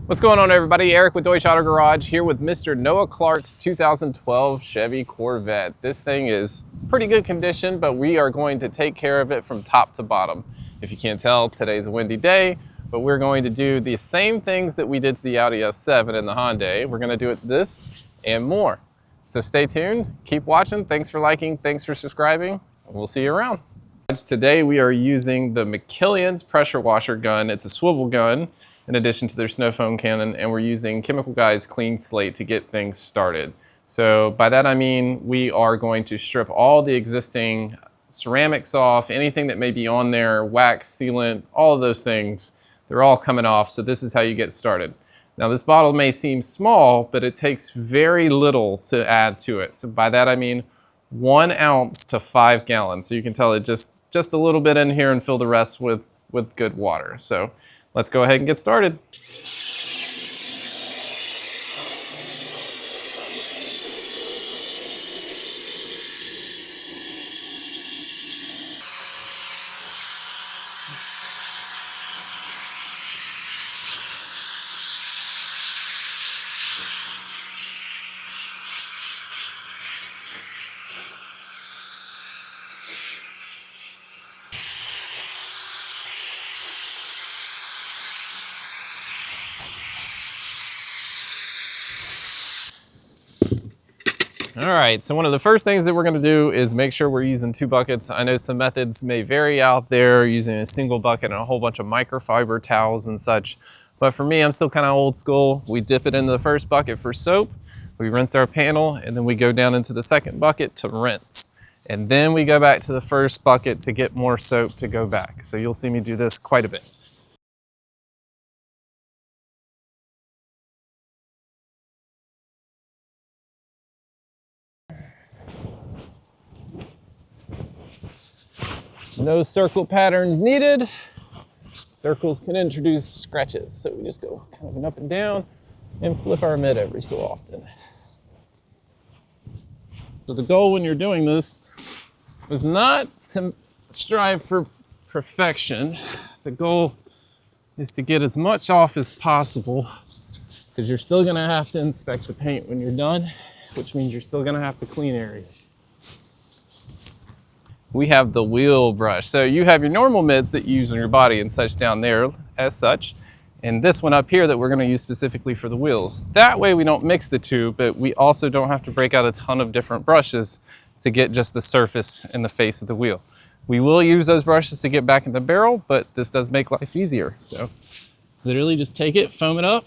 What's going on, everybody? Eric with Deutsche Auto Garage here with Mr. Noah Clark's 2012 Chevy Corvette. This thing is pretty good condition, but we are going to take care of it from top to bottom. If you can't tell, today's a windy day, but we're going to do the same things that we did to the Audi S7 and the Hyundai. We're going to do it to this and more. So stay tuned, keep watching. Thanks for liking, thanks for subscribing, and we'll see you around. Today we are using the McKillion's pressure washer gun. It's a swivel gun in addition to their snow foam cannon, and we're using Chemical Guy's Clean Slate to get things started. So by that I mean we are going to strip all the existing ceramics off, anything that may be on there, wax, sealant, all of those things, they're all coming off. So this is how you get started. Now this bottle may seem small, but it takes very little to add to it. So by that I mean 1 ounce to 5 gallons. So you can tell it just a little bit in here and fill the rest with good water. So let's go ahead and get started. All right, so one of the first things that we're going to do is make sure we're using 2 buckets. I know some methods may vary out there using a single bucket and a whole bunch of microfiber towels and such. But for me, I'm still kind of old school. We dip it into the first bucket for soap, we rinse our panel, and then we go down into the second bucket to rinse. And then we go back to the first bucket to get more soap to go back. So you'll see me do this quite a bit. No circle patterns needed. Circles can introduce scratches. So we just go kind of an up and down and flip our mitt every so often. So the goal when you're doing this is not to strive for perfection. The goal is to get as much off as possible, because you're still gonna have to inspect the paint when you're done, which means you're still gonna have to clean areas. We have the wheel brush. So you have your normal mitts that you use on your body and such down there as such, and this one up here that we're going to use specifically for the wheels. That way we don't mix the two, but we also don't have to break out a ton of different brushes to get just the surface and the face of the wheel. We will use those brushes to get back in the barrel, but this does make life easier. So literally just take it, foam it up,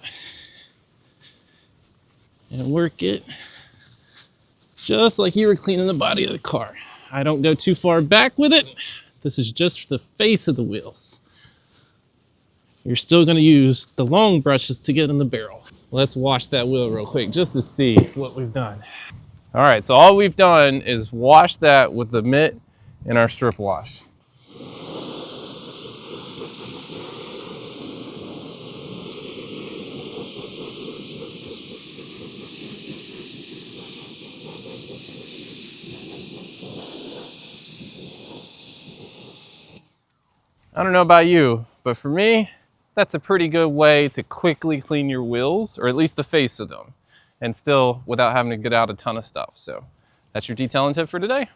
and work it just like you were cleaning the body of the car. I don't go too far back with it. This is just for the face of the wheels. You're still gonna use the long brushes to get in the barrel. Let's wash that wheel real quick just to see what we've done. All right, so all we've done is wash that with the mitt and our strip wash. I don't know about you, but for me, that's a pretty good way to quickly clean your wheels, or at least the face of them, and still without having to get out a ton of stuff. So that's your detailing tip for today.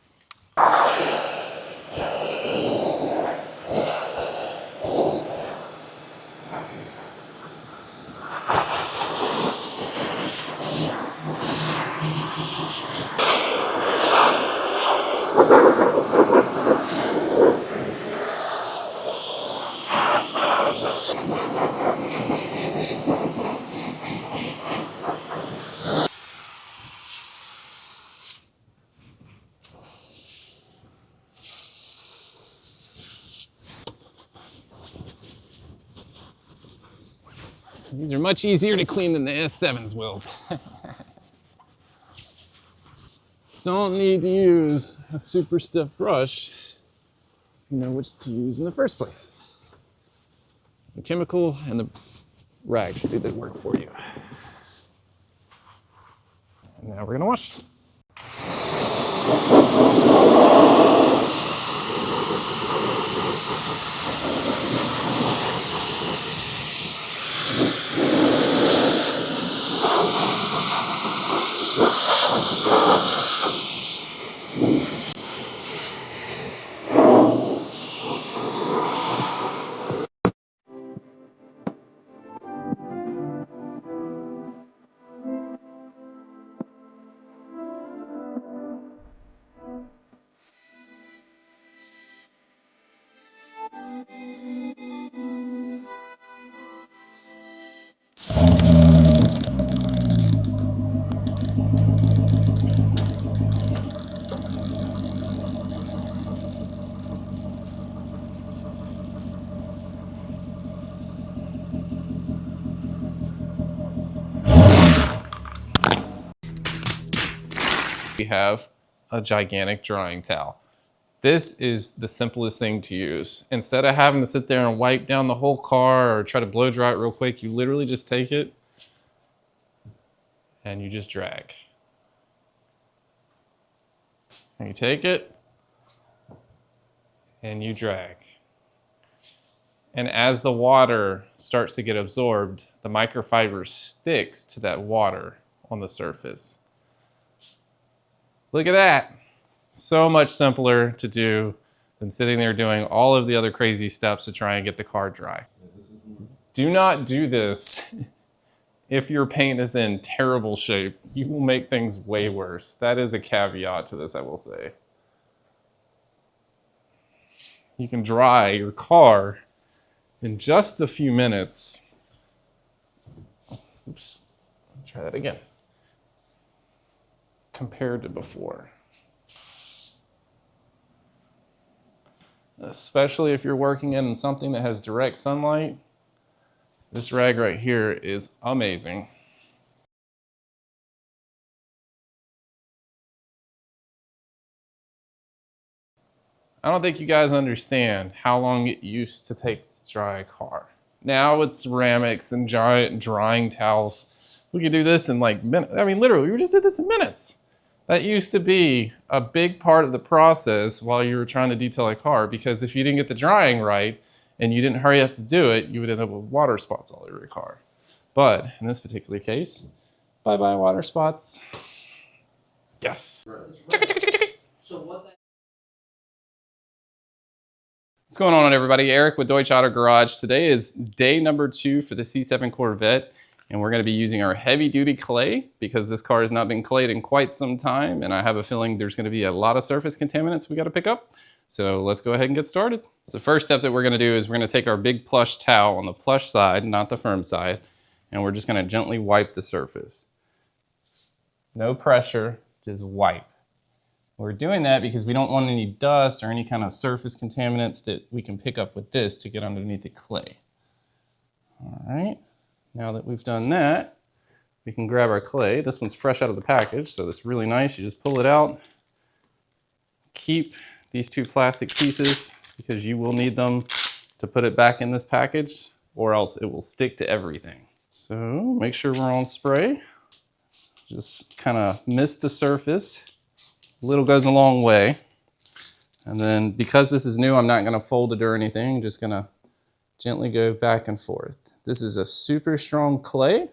These are much easier to clean than the S7's wheels. Don't need to use a super stiff brush if you know which to use in the first place. The chemical and the rag should do the work for you. And now we're gonna wash. We have a gigantic drying towel. This is the simplest thing to use. Instead of having to sit there and wipe down the whole car or try to blow dry it real quick, you literally just take it and you just drag. And you take it and you drag. And as the water starts to get absorbed, the microfiber sticks to that water on the surface. Look at that. So much simpler to do than sitting there doing all of the other crazy steps to try and get the car dry. Do not do this if your paint is in terrible shape. You will make things way worse. That is a caveat to this, I will say. You can dry your car in just a few minutes. Oops, try that again. Compared to before. Especially if you're working in something that has direct sunlight, this rag right here is amazing. I don't think you guys understand how long it used to take to dry a car. Now with ceramics and giant drying towels, we could do this in like minutes. I mean, literally, we just did this in minutes. That used to be a big part of the process while you were trying to detail a car, because if you didn't get the drying right and you didn't hurry up to do it, you would end up with water spots all over your car. But in this particular case, bye-bye water spots. Yes. What's going on, everybody? Eric with Deutsche Auto Garage. Today is day number 2 for the C7 Corvette, and we're going to be using our heavy-duty clay because this car has not been clayed in quite some time, and I have a feeling there's going to be a lot of surface contaminants we got to pick up. So let's go ahead and get started. So the first step that we're going to do is we're going to take our big plush towel on the plush side, not the firm side, and we're just going to gently wipe the surface. No pressure, just wipe. We're doing that because we don't want any dust or any kind of surface contaminants that we can pick up with this to get underneath the clay. All right, now that we've done that, we can grab our clay. This one's fresh out of the package, so it's really nice. You just pull it out. Keep these 2 plastic pieces because you will need them to put it back in this package, or else it will stick to everything. So make sure we're on spray. Just kind of mist the surface. A little goes a long way. And then because this is new, I'm not going to fold it or anything. I'm just going to gently go back and forth. This is a super strong clay,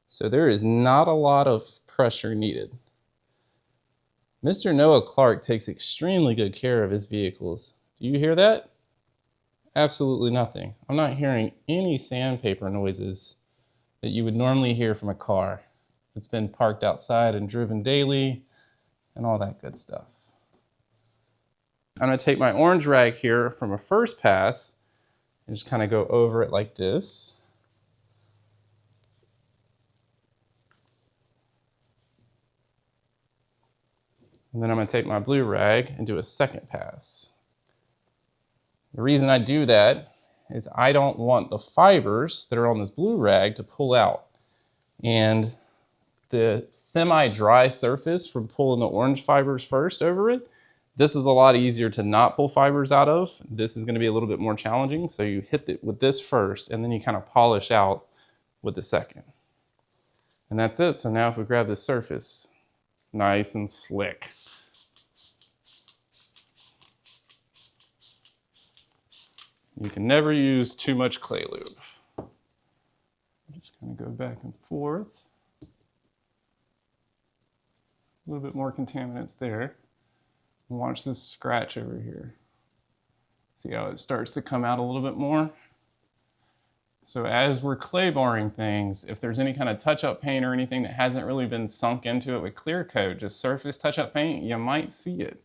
so there is not a lot of pressure needed. Mr. Noah Clark takes extremely good care of his vehicles. Do you hear that? Absolutely nothing. I'm not hearing any sandpaper noises that you would normally hear from a car that's been parked outside and driven daily and all that good stuff. I'm going to take my orange rag here from a first pass and just kind of go over it like this. And then I'm going to take my blue rag and do a second pass. The reason I do that is I don't want the fibers that are on this blue rag to pull out. And the semi-dry surface from pulling the orange fibers first over it, this is a lot easier to not pull fibers out of. This is going to be a little bit more challenging, so you hit it with this first and then you kind of polish out with the second. And that's it. So now if we grab the surface, nice and slick. You can never use too much clay lube. Just kind of go back and forth. A little bit more contaminants there. And watch this scratch over here. See how it starts to come out a little bit more? So as we're clay barring things, if there's any kind of touch-up paint or anything that hasn't really been sunk into it with clear coat, just surface touch-up paint, you might see it.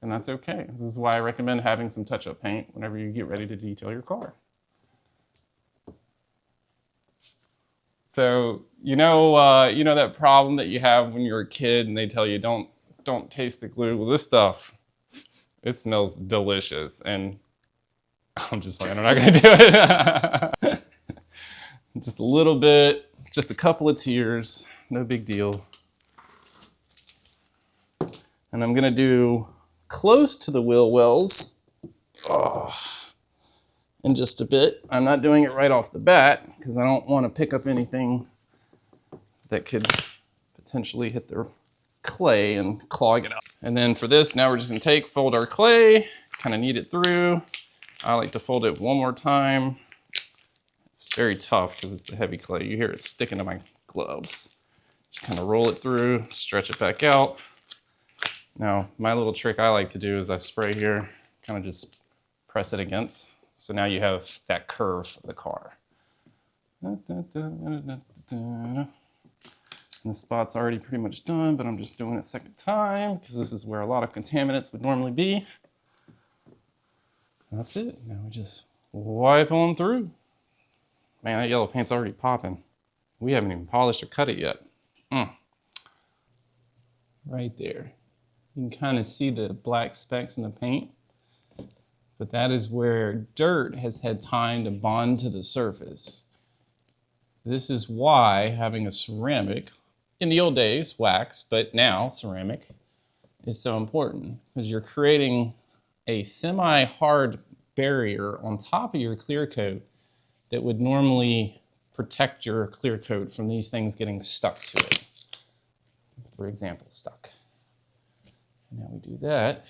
And that's okay. This is why I recommend having some touch-up paint whenever you get ready to detail your car. So you know that problem that you have when you're a kid and they tell you don't taste the glue. Well, this stuff, it smells delicious, and I'm just playing. I'm not gonna do it. Just a little bit, just a couple of tears, no big deal. And I'm gonna do close to the wheel wells in just a bit. I'm not doing it right off the bat because I don't want to pick up anything that could potentially hit the clay and clog it up. And then for this, now we're just gonna fold our clay, kind of knead it through. I like to fold it one more time. It's very tough because it's the heavy clay. You hear it sticking to my gloves. Just kind of roll it through, stretch it back out. Now, my little trick I like to do is I spray here, kind of just press it against. So now you have that curve of the car. And the spot's already pretty much done, but I'm just doing it a second time because this is where a lot of contaminants would normally be. That's it. Now we just wipe on through. Man, that yellow paint's already popping. We haven't even polished or cut it yet. Right there. You can kind of see the black specks in the paint, but that is where dirt has had time to bond to the surface. This is why having a ceramic, in the old days, wax, but now ceramic, is so important because you're creating a semi-hard barrier on top of your clear coat that would normally protect your clear coat from these things getting stuck to it. For example, stuck. And now we do that.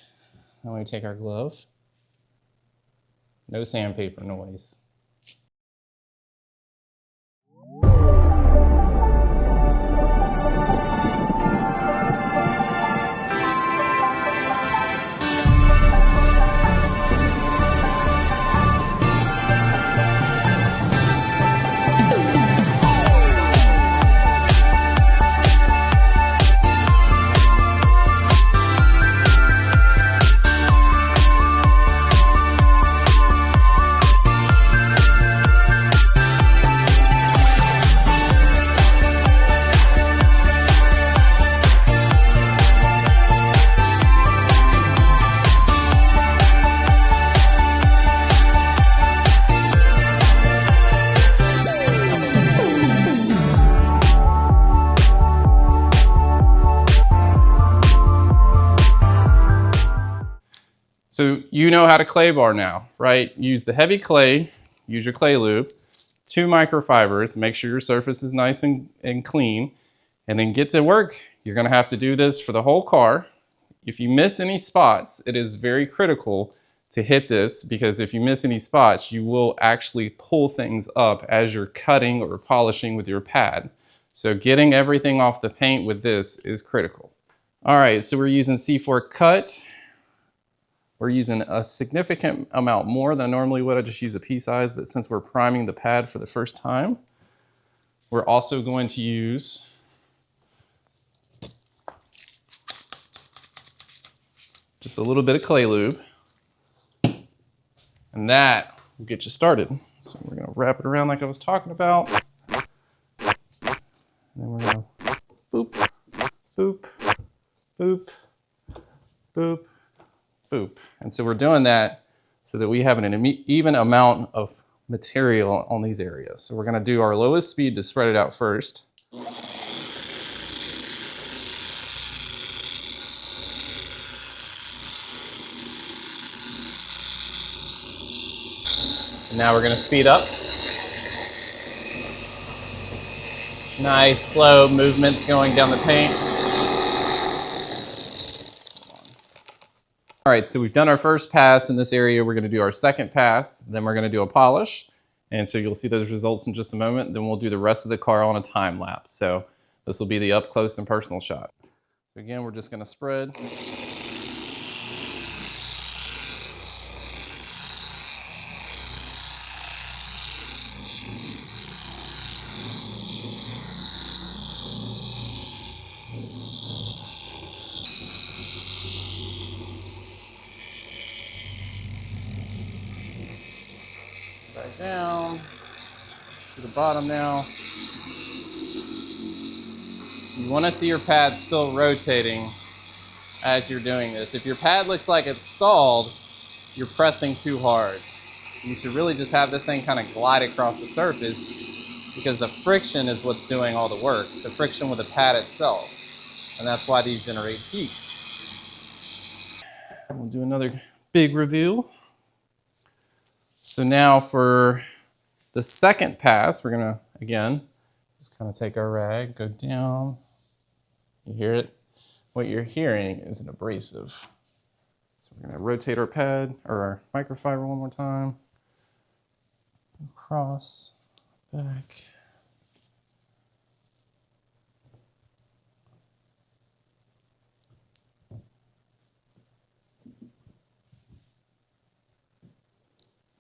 Now we take our glove. No sandpaper noise. So you know how to clay bar now, right? Use the heavy clay, use your clay lube, 2 microfibers, make sure your surface is nice and clean, and then get to work. You're gonna have to do this for the whole car. If you miss any spots, it is very critical to hit this because if you miss any spots, you will actually pull things up as you're cutting or polishing with your pad. So getting everything off the paint with this is critical. All right, so we're using C4 cut. We're using a significant amount more than I normally would. I just use a pea size, but since we're priming the pad for the first time, we're also going to use just a little bit of clay lube, and that will get you started. So we're gonna wrap it around like I was talking about, and then we're gonna boop, boop, boop, boop, boop. And so we're doing that so that we have an even amount of material on these areas. So we're gonna do our lowest speed to spread it out first. And now we're gonna speed up. Nice slow movements going down the paint. All right, so we've done our first pass in this area. We're gonna do our second pass, then we're gonna do a polish. And so you'll see those results in just a moment. Then we'll do the rest of the car on a time lapse. So this will be the up close and personal shot. Again, we're just gonna spread. Back down to the bottom now. You want to see your pad still rotating as you're doing this. If your pad looks like it's stalled, you're pressing too hard. You should really just have this thing kind of glide across the surface, because the friction is what's doing all the work, the friction with the pad itself. And that's why these generate heat. We'll do another big review. So now for the second pass, we're gonna, again, just kind of take our rag, go down. You hear it? What you're hearing is an abrasive. So we're gonna rotate our pad, or our microfiber one more time. Across, back.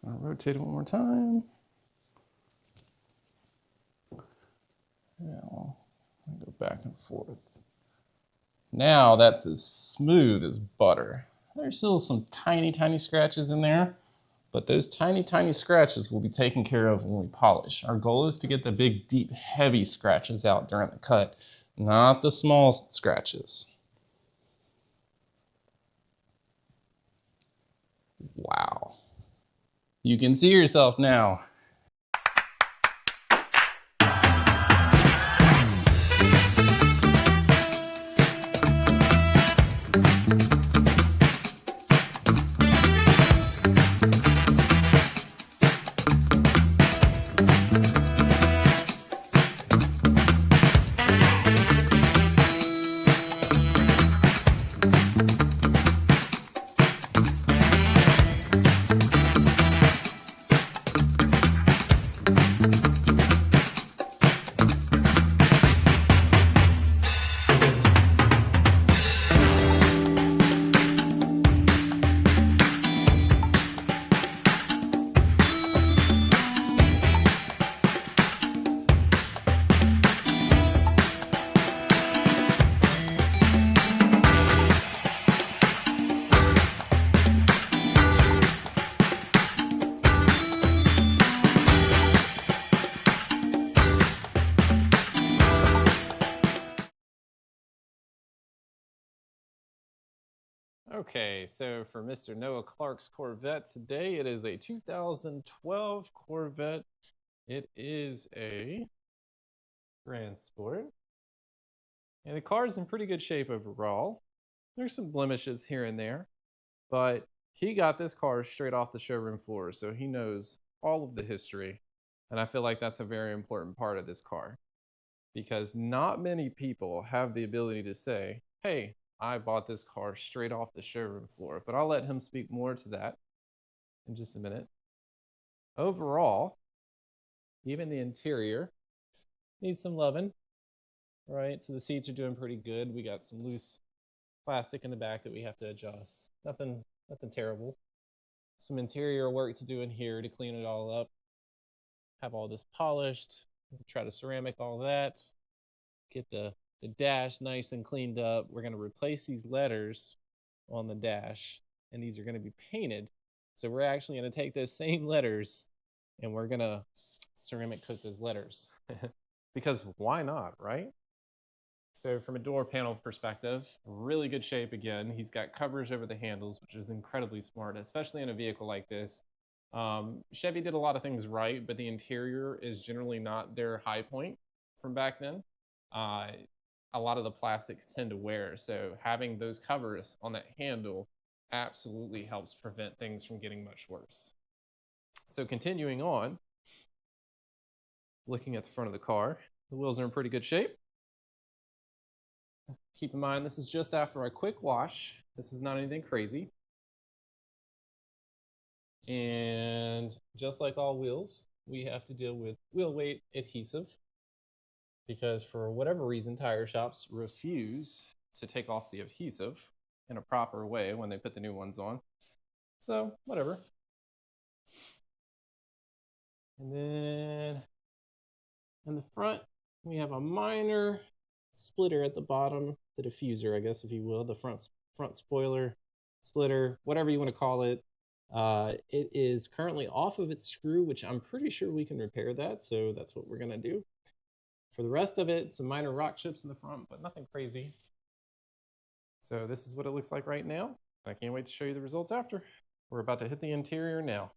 I'll rotate it one more time. Now, I'll go back and forth. Now that's as smooth as butter. There's still some tiny, tiny scratches in there, but those tiny, tiny scratches will be taken care of when we polish. Our goal is to get the big, deep, heavy scratches out during the cut, not the small scratches. Wow. You can see yourself now. Okay, so for Mr. Noah Clark's Corvette today, it is a 2012 Corvette. It is a Grand Sport. And the car is in pretty good shape overall. There's some blemishes here and there, but he got this car straight off the showroom floor, so he knows all of the history. And I feel like that's a very important part of this car, because not many people have the ability to say, hey, I bought this car straight off the showroom floor, but I'll let him speak more to that in just a minute. Overall, even the interior needs some loving, right? So the seats are doing pretty good. We got some loose plastic in the back that we have to adjust. Nothing terrible. Some interior work to do in here to clean it all up. Have all this polished. Try to ceramic all that. Get the dash nice and cleaned up. We're going to replace these letters on the dash, and these are going to be painted. So we're actually going to take those same letters and we're going to ceramic coat those letters. Because why not, right? So from a door panel perspective, really good shape again. He's got coverage over the handles, which is incredibly smart, especially in a vehicle like this. Chevy did a lot of things right, but the interior is generally not their high point from back then. A lot of the plastics tend to wear, so having those covers on that handle absolutely helps prevent things from getting much worse. So continuing on, looking at the front of the car, the wheels are in pretty good shape. Keep in mind, this is just after a quick wash. This is not anything crazy. And just like all wheels, we have to deal with wheel weight adhesive, because for whatever reason, tire shops refuse to take off the adhesive in a proper way when they put the new ones on. So, whatever. And then in the front, we have a minor splitter at the bottom, the diffuser, I guess, if you will, the front spoiler, splitter, whatever you want to call it. It is currently off of its screw, which I'm pretty sure we can repair that, so that's what we're going to do. For the rest of it, some minor rock chips in the front, but nothing crazy. So this is what it looks like right now. I can't wait to show you the results after. We're about to hit the interior now.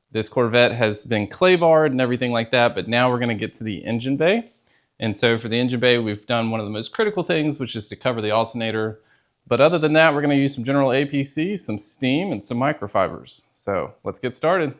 This Corvette has been clay barred and everything like that, but now we're going to get to the engine bay. And so for the engine bay, we've done one of the most critical things, which is to cover the alternator. But other than that, we're going to use some general APC, some steam, and some microfibers. So let's get started.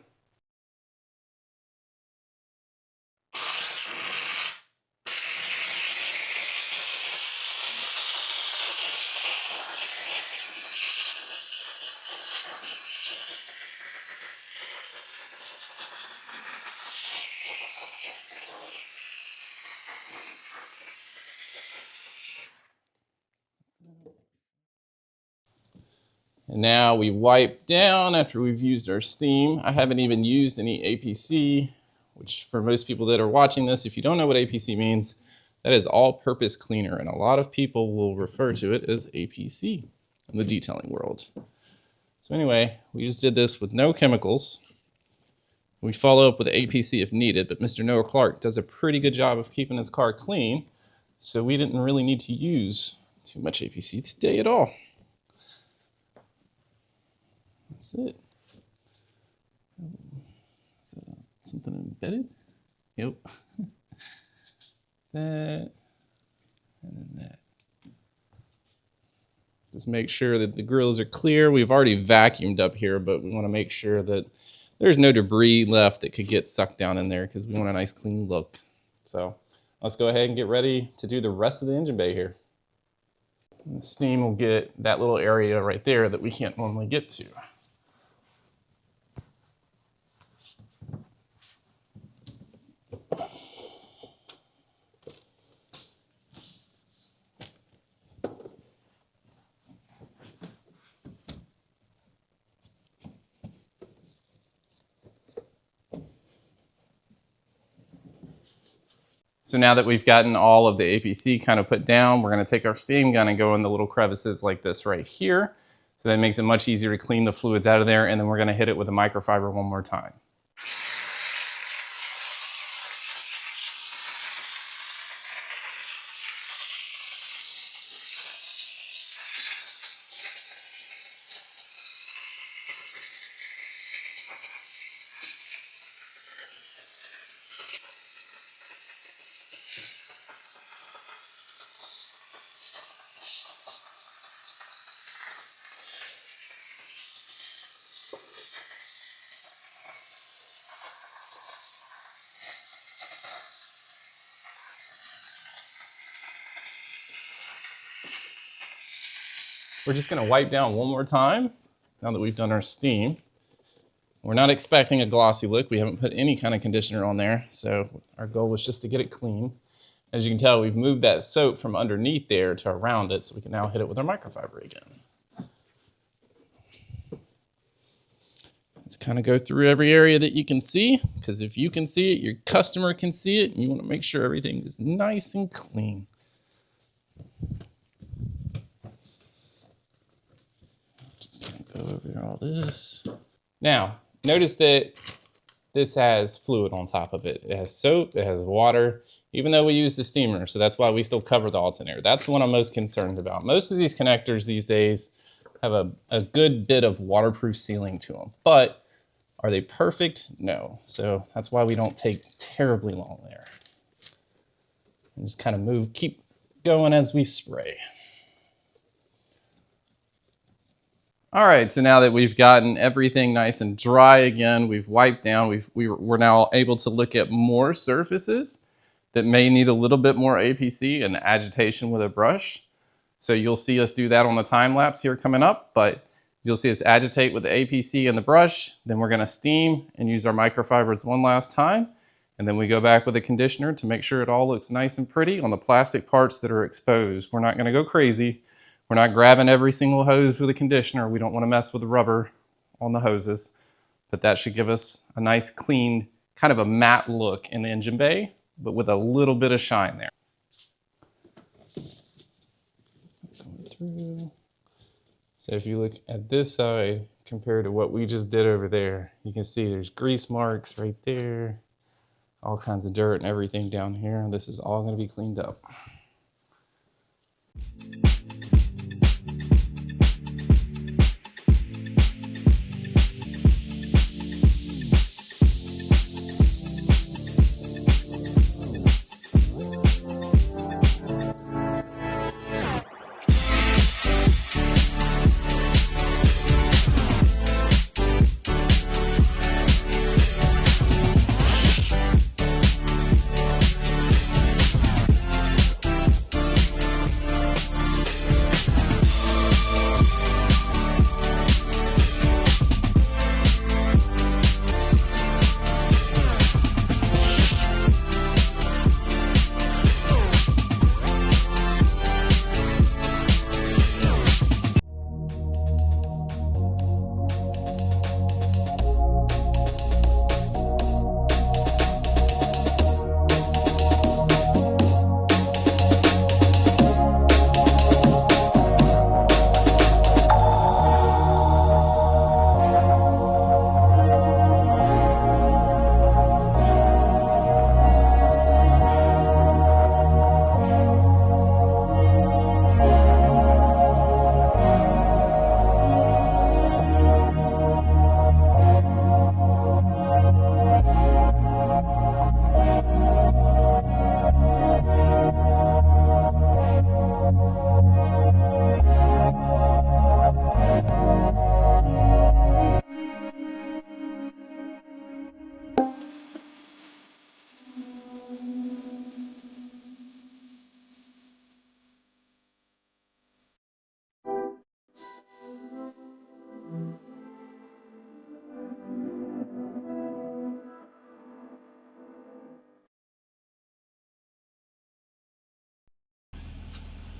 And now we wipe down after we've used our steam. I haven't even used any APC, which for most people that are watching this, if you don't know what APC means, that is all-purpose cleaner. And a lot of people will refer to it as APC in the detailing world. So anyway, we just did this with no chemicals. We follow up with APC if needed, but Mr. Noah Clark does a pretty good job of keeping his car clean, so we didn't really need to use too much APC today at all. That's it. Is that something embedded? Yep. That, and then that. Just make sure that the grills are clear. We've already vacuumed up here, but we want to make sure that there's no debris left that could get sucked down in there because we want a nice clean look. So let's go ahead and get ready to do the rest of the engine bay here. And the steam will get that little area right there that we can't normally get to. So now that we've gotten all of the APC kind of put down, we're going to take our steam gun and go in the little crevices like this right here. So that makes it much easier to clean the fluids out of there, and then we're going to hit it with a microfiber one more time. We're just gonna wipe down one more time now that we've done our steam. We're not expecting a glossy look. We haven't put any kind of conditioner on there, so our goal was just to get it clean. As you can tell, we've moved that soap from underneath there to around it, so we can now hit it with our microfiber again. Let's kind of go through every area that you can see, because if you can see it, your customer can see it, and you want to make sure everything is nice and clean. Just going to go over all this. Now, notice that this has fluid on top of it. It has soap, it has water, even though we use the steamer, so that's why we still cover the alternator. That's the one I'm most concerned about. Most of these connectors these days have a good bit of waterproof sealing to them, but are they perfect? No. So that's why we don't take terribly long there. And just kind of keep going as we spray. All right, so now that we've gotten everything nice and dry again, we've wiped down, we're now able to look at more surfaces that may need a little bit more APC and agitation with a brush. So you'll see us do that on the time lapse here coming up, but you'll see us agitate with the APC and the brush, then we're gonna steam and use our microfibers one last time, and then we go back with a conditioner to make sure it all looks nice and pretty on the plastic parts that are exposed. We're not gonna go crazy. We're not grabbing every single hose with a conditioner. We don't want to mess with the rubber on the hoses, but that should give us a nice, clean, kind of a matte look in the engine bay, but with a little bit of shine there. Going through. So if you look at this side compared to what we just did over there, you can see there's grease marks right there, all kinds of dirt and everything down here. This is all going to be cleaned up.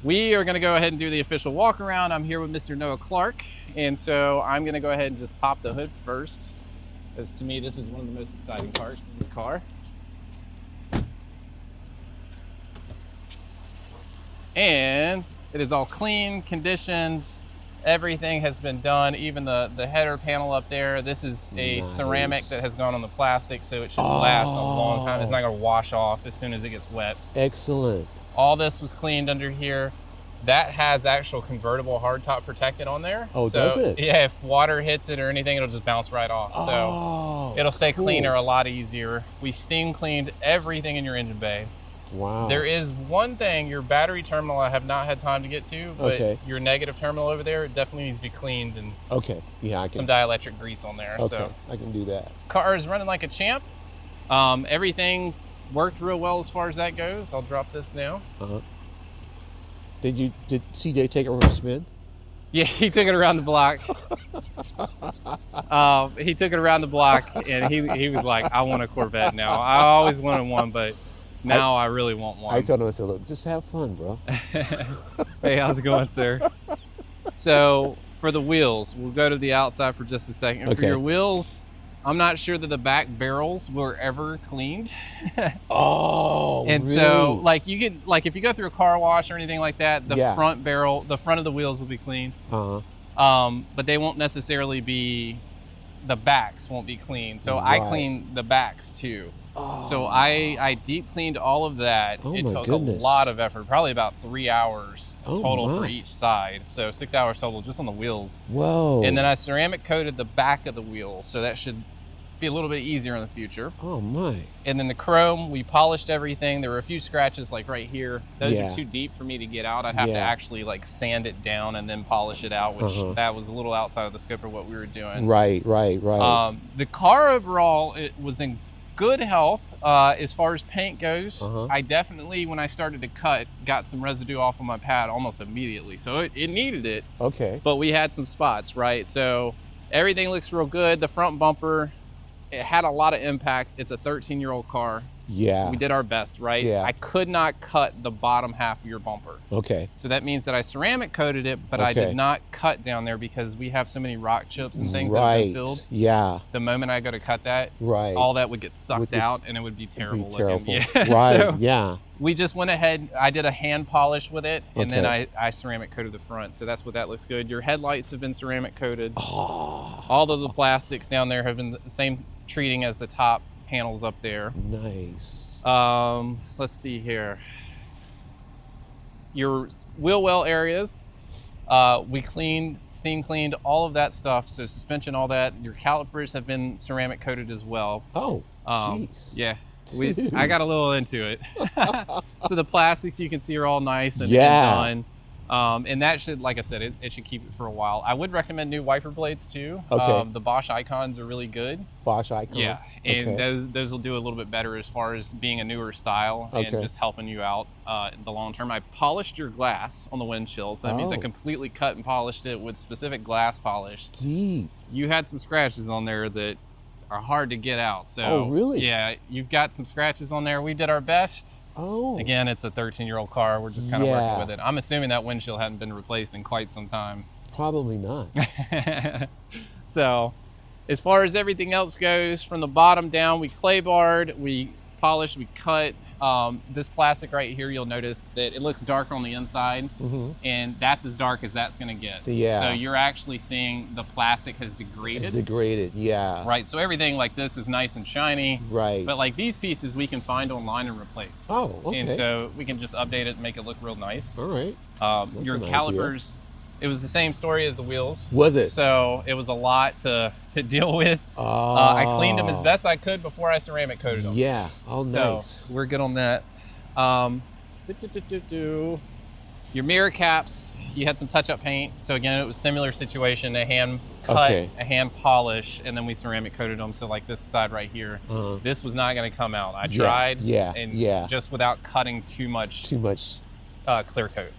We are gonna go ahead and do the official walk around. I'm here with Mr. Noah Clark, and so I'm gonna go ahead and just pop the hood first, as to me, this is one of the most exciting parts of this car. And it is all clean, conditioned, everything has been done, even the header panel up there. This is a ceramic that has gone on the plastic, so it should last a long time. It's not gonna wash off as soon as it gets wet. Excellent. All this was cleaned under here. That has actual convertible hardtop protected on there. Oh, so, does it? Yeah, if water hits it or anything, it'll just bounce right off. So it'll stay cleaner a lot easier. We steam cleaned everything in your engine bay. Wow. There is one thing, your battery terminal I have not had time to get to, but your negative terminal over there, it definitely needs to be cleaned and yeah, I can. some dielectric grease on there. Okay, so I can do that. Car is running like a champ. Everything worked real well as far as that goes. I'll drop this now. Did CJ take it from Smith? Yeah, he took it around the block. He took it around the block, and he was like, I want a Corvette now. I always wanted one, but now I really want one. I told him, I said, look, just have fun, bro. Hey, how's it going, sir? So for the wheels, we'll go to the outside for just a second. And for Okay. your wheels, I'm not sure that the back barrels were ever cleaned. Oh, And really? so like you get, like if you go through a car wash or anything like that, the Yeah. front barrel, the front of the wheels will be cleaned. But they won't necessarily be, the backs won't be clean. So I Right. clean the backs too. So I deep cleaned all of that. Oh It my took goodness. a lot of effort, probably about 3 hours Oh total for my. each side. So 6 hours total just on the wheels. Whoa. And then I ceramic coated the back of the wheels. So that should be a little bit easier in the future. Oh, my. And then the chrome, we polished everything. There were a few scratches like right here. Those Yeah. are too deep for me to get out. I'd have to Yeah. actually like sand it down and then polish it out, which that was a little outside of the scope of what we were doing. Right. The car overall, it was in good health as far as paint goes. I definitely, when I started to cut, got some residue off of my pad almost immediately. So it needed it, Okay. but we had some spots, right? So everything looks real good. The front bumper, it had a lot of impact. It's a 13-year-old car. Yeah. We did our best, right? Yeah. I could not cut the bottom half of your bumper. Okay. So that means that I ceramic coated it, but I Okay. did not cut down there because we have so many rock chips and things that have been Right. filled. Yeah. The moment I go to cut that, Right. all that would get sucked Would get- out and it would be terrible Be terrible. looking. Yeah. Right. So Yeah. we just went ahead, I did a hand polish with it, and then Okay. I ceramic coated the front. So that's what that looks good. Your headlights have been ceramic coated. All of the plastics down there have been the same treating as the top panels up there. Nice. Let's see here. Your wheel well areas, we cleaned, steam cleaned all of that stuff. So suspension, all that. Your calipers have been ceramic coated as well. Oh, jeez. Yeah, I got a little into it. So the plastics you can see are all nice and Yeah. done. And that should, like I said, it should keep it for a while. I would recommend new wiper blades too. Okay. The Bosch Icons are really good. Bosch icons. Yeah, and Okay. those will do a little bit better as far as being a newer style and Okay. just helping you out in the long term. I polished your glass on the windshield, so that means I Oh. completely cut and polished it with specific glass polish. Deep. You had some scratches on there that are hard to get out. So Oh, really? Yeah, you've got some scratches on there. We did our best. Oh. Again, it's a 13-year-old car. We're just kind of Yeah. working with it. I'm assuming that windshield hadn't been replaced in quite some time. Probably not. So as far as everything else goes, from the bottom down, we clay barred, we polished, we cut. This plastic right here, you'll notice that it looks darker on the inside, and that's as dark as that's going to get. Yeah. So you're actually seeing the plastic has degraded. Degraded. Yeah. Right, so everything like this is nice and shiny. Right. But like these pieces we can find online and replace. Oh, okay. And so we can just update it and make it look real nice. All right. Your an idea. calipers, it was the same story as the wheels. Was it? So it was a lot to deal with. Oh. I cleaned them as best I could before I ceramic coated them. Yeah. Oh, nice. So we're good on that. Your mirror caps, you had some touch-up paint. So again, it was similar situation, a hand cut, Okay. a hand polish, and then we ceramic coated them. So like this side right here, this was not gonna come out. I tried, yeah, and yeah. just without cutting too much Too much. clear coat.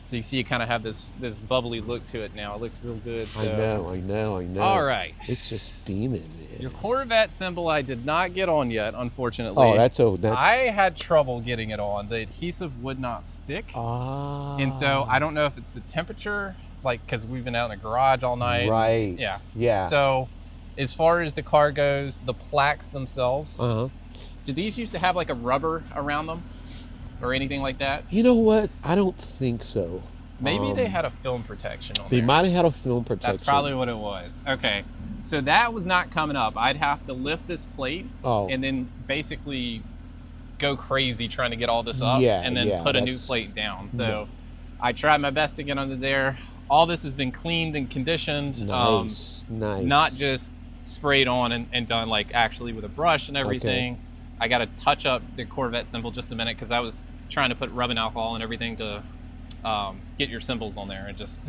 So you see you kind of have this bubbly look to it now. It looks real good. So. I know. All right. It's just beaming, man. Your Corvette symbol I did not get on yet, unfortunately. Oh, that's. I had trouble getting it on. The adhesive would not stick. Ah. And so I don't know if it's the temperature, like, because we've been out in the garage all night. Right. Yeah. Yeah. So as far as the car goes, the plaques themselves, Uh-huh. did these used to have like a rubber around them or anything like that? You know what? I don't think so. Maybe they had a film protection on They there. might have had a film protection. That's probably what it was. Okay. So that was not coming up. I'd have to lift this plate and then basically go crazy trying to get all this up and then put a new plate down. So I tried my best to get under there. All this has been cleaned and conditioned. Nice. Not just sprayed on and done like actually with a brush and everything. Okay. I got to touch up the Corvette symbol just a minute because I was trying to put rubbing alcohol and everything to get your symbols on there. And just,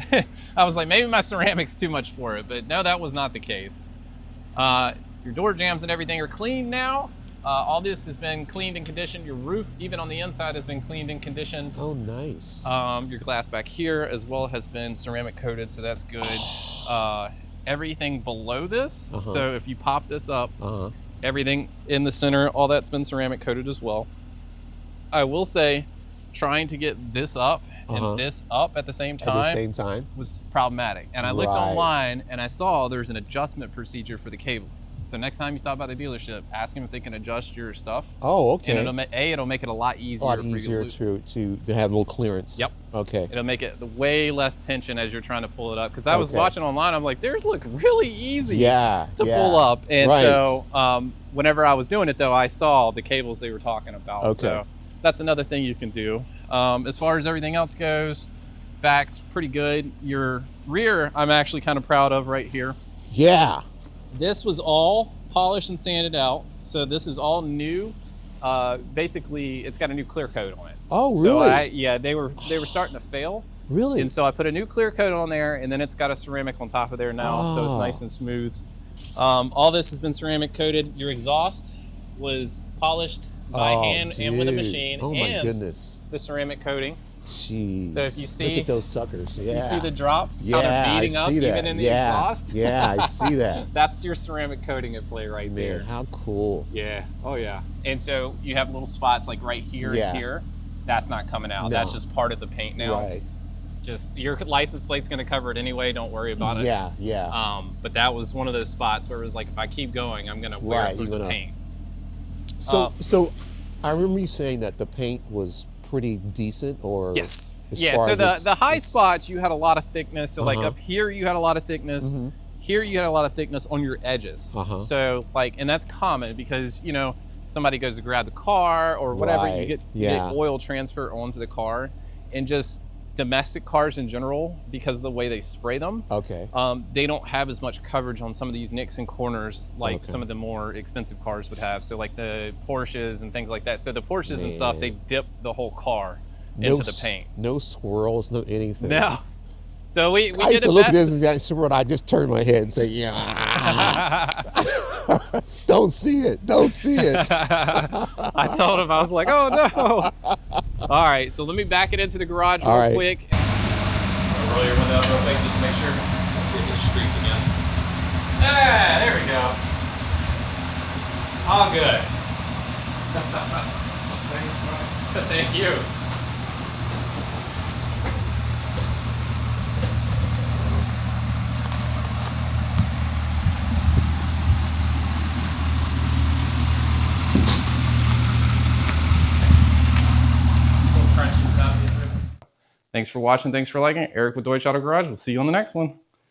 I was like, maybe my ceramic's too much for it, but no, that was not the case. Your door jambs and everything are clean now. All this has been cleaned and conditioned. Your roof, even on the inside, has been cleaned and conditioned. Oh, nice. Your glass back here as well has been ceramic coated, so that's good. Everything below this, so if you pop this up, everything in the center, all that's been ceramic coated as well. I will say, trying to get this up and this up at the same time, was problematic. And I looked online and I saw there's an adjustment procedure for the cable. So next time you stop by the dealership, ask them if they can adjust your stuff. Oh, okay. And it'll make it a lot easier. For you to have a little clearance. Yep. Okay. It'll make it way less tension as you're trying to pull it up. Because I was watching online, I'm like, theirs look really easy to pull up. And so whenever I was doing it, though, I saw the cables they were talking about. Okay. So that's another thing you can do. As far as everything else goes, back's pretty good. Your rear, I'm actually kind of proud of right here. Yeah. This was all polished and sanded out. So this is all new. Basically, it's got a new clear coat on it. Oh, really? So they were starting to fail. Really? And so I put a new clear coat on there, and then it's got a ceramic on top of there now, so it's nice and smooth. All this has been ceramic coated. Your exhaust was polished by hand and with a machine. Oh, my goodness. The ceramic coating. Jeez. So if you see, look at those suckers. Yeah. You see the drops kind of beating up even in the exhaust? Yeah, I see that. That's your ceramic coating at play right there. Man, how cool. Yeah. Oh, yeah. And so you have little spots like right here and here. That's not coming out. No. That's just part of the paint now. Right. Just your license plate's going to cover it anyway. Don't worry about it. Yeah, yeah. But that was one of those spots where it was like, if I keep going, I'm going to wear through the paint. So I remember you saying that the paint was pretty decent, or yes, yeah. So the high spots you had a lot of thickness. So like up here you had a lot of thickness. Here you had a lot of thickness on your edges. So like, and that's common because somebody goes to grab the car or whatever, you get oil transfer onto the car, and just domestic cars in general, because of the way they spray them, they don't have as much coverage on some of these nicks and corners like some of the more expensive cars would have. So like the Porsches and things like that. So the Porsches and stuff, they dip the whole car into the paint. No swirls, no anything. No. So we did it best. I used to look at this and I just turned my head and say, don't see it, don't see it. I told him, I was like, oh no. All right, so let me back it into the garage real quick. Roll your window up real quick just to make sure. Let's see if it's streaked again. Ah, there we go. All good. Thank you. Thanks for watching. Thanks for liking. Eric with Deutsche Auto Garage. We'll see you on the next one.